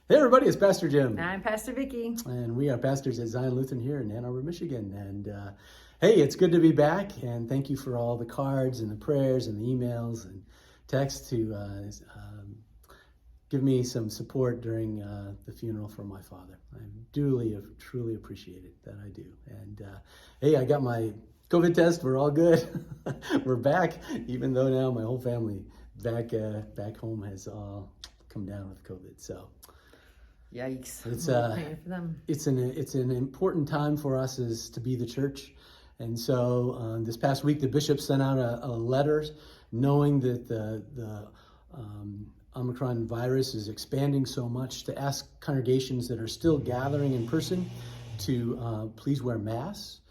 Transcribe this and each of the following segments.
Hey everybody, it's Pastor Jim. I'm Pastor Vicki. And we are pastors at Zion Lutheran here in Ann Arbor, Michigan. And hey, it's good to be back. And thank you for all the cards and the prayers and the emails and texts to give me some support during the funeral for my father. I truly appreciate it, that I do. And hey, I got my COVID test. We're all good. We're back, even though now my whole family back home has all come down with COVID. So. Yikes! It's an important time for us as to be the church, and so this past week the bishop sent out a letter, knowing that the Omicron virus is expanding so much, to ask congregations that are still gathering in person to please wear masks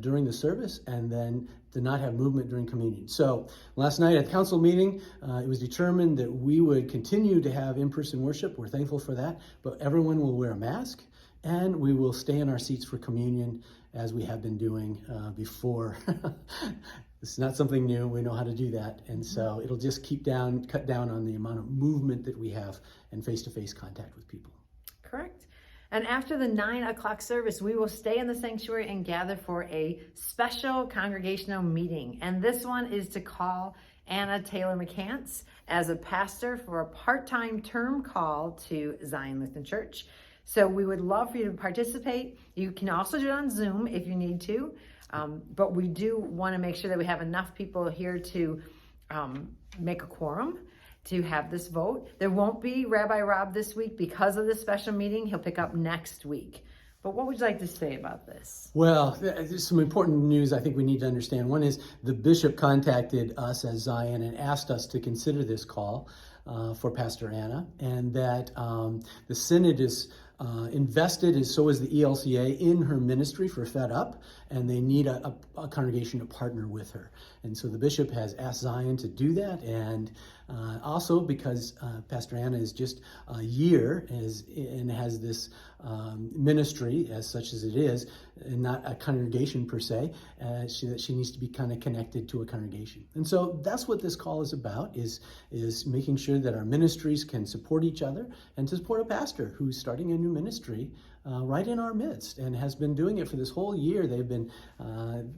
during the service, and then to not have movement during communion. So last night at the council meeting, it was determined that we would continue to have in-person worship. We're thankful for that, but everyone will wear a mask, and we will stay in our seats for communion as we have been doing before. It's not something new. We know how to do that, and so it'll just cut down on the amount of movement that we have and face-to-face contact with people. Correct. And after the 9 o'clock service, we will stay in the sanctuary and gather for a special congregational meeting. And this one is to call Anna Taylor McCants as a pastor for a part-time term call to Zion Lutheran Church. So we would love for you to participate. You can also do it on Zoom if you need to. But we do want to make sure that we have enough people here to make a quorum to have this vote. There won't be Rabbi Rob this week because of this special meeting. He'll pick up next week. But what would you like to say about this? Well, there's some important news I think we need to understand. One is the bishop contacted us as Zion and asked us to consider this call for Pastor Anna, and that the Synod is invested, and so is the ELCA, in her ministry for Fed Up, and they need a congregation to partner with her. And so the bishop has asked Zion to do that, and also because Pastor Anna is just a year and has this ministry as such as it is, and not a congregation per se, she needs to be kind of connected to a congregation. And so that's what this call is about, is making sure that our ministries can support each other and to support a pastor who's starting a new ministry right in our midst and has been doing it for this whole year. They've been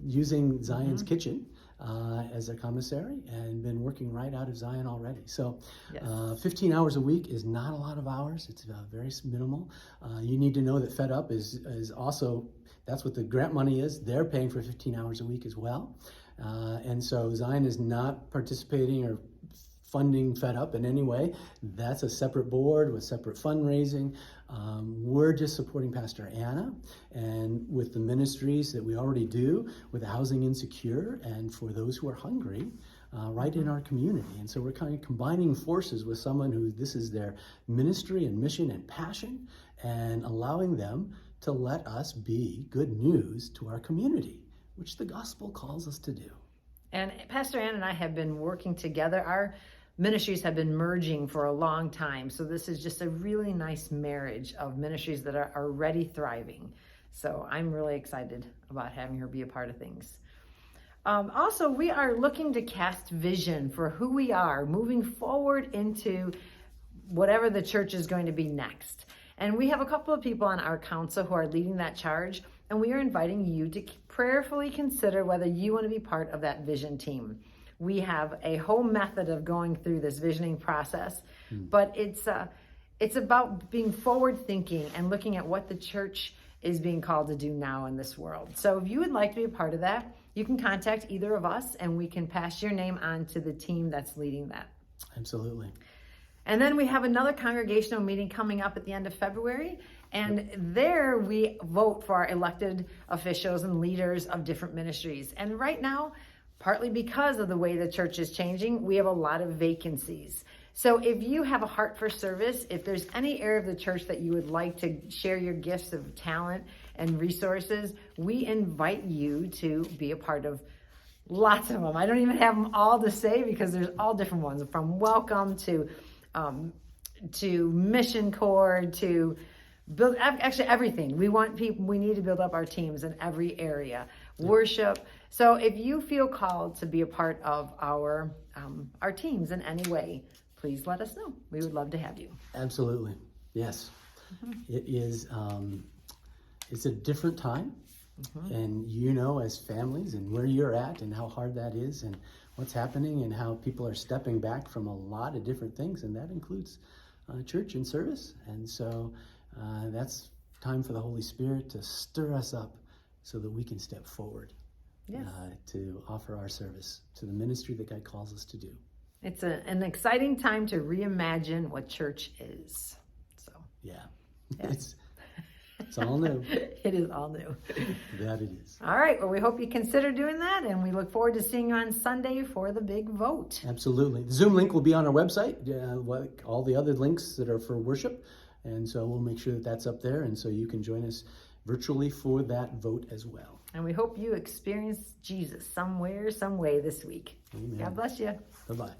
using Zion's kitchen as a commissary and been working right out of Zion already. So yes. 15 hours a week is not a lot of hours. It's very minimal. You need to know that Fed Up is also, that's what the grant money is. They're paying for 15 hours a week as well. And so Zion is not participating or funding Fed Up in any way. That's a separate board with separate fundraising. We're just supporting Pastor Anna and with the ministries that we already do with Housing Insecure and for those who are hungry right in our community. And so we're kind of combining forces with someone who this is their ministry and mission and passion, and allowing them to let us be good news to our community, which the gospel calls us to do. And Pastor Ann and I have been working together. Our ministries have been merging for a long time. So this is just a really nice marriage of ministries that are already thriving. So I'm really excited about having her be a part of things. Also, we are looking to cast vision for who we are moving forward into whatever the church is going to be next. And we have a couple of people on our council who are leading that charge. And we are inviting you to prayerfully consider whether you want to be part of that vision team. We have a whole method of going through this visioning process, but it's about being forward thinking and looking at what the church is being called to do now in this world. So if you would like to be a part of that, you can contact either of us and we can pass your name on to the team that's leading that. Absolutely. And then we have another congregational meeting coming up at the end of February. And there we vote for our elected officials and leaders of different ministries. And right now, partly because of the way the church is changing, we have a lot of vacancies. So if you have a heart for service, if there's any area of the church that you would like to share your gifts of talent and resources, we invite you to be a part of lots of them. I don't even have them all to say because there's all different ones, from welcome to mission corps to build, actually everything. We want people, we need to build up our teams in every area. Worship. So if you feel called to be a part of our teams in any way, please let us know. We would love to have you. Absolutely. Yes. It is, it's a different time. And you know, as families and where you're at and how hard that is and what's happening and how people are stepping back from a lot of different things. And that includes church and service. And so that's time for the Holy Spirit to stir us up so that we can step forward. Yes. To offer our service to the ministry that God calls us to do. It's an exciting time to reimagine what church is. So Yeah. Yes. It's all new. It is all new. That it is. All right. Well, we hope you consider doing that, and we look forward to seeing you on Sunday for the big vote. Absolutely. The Zoom link will be on our website, like all the other links that are for worship. And so we'll make sure that that's up there. And so you can join us virtually for that vote as well. And we hope you experience Jesus somewhere, some way this week. Amen. God bless you. Bye-bye.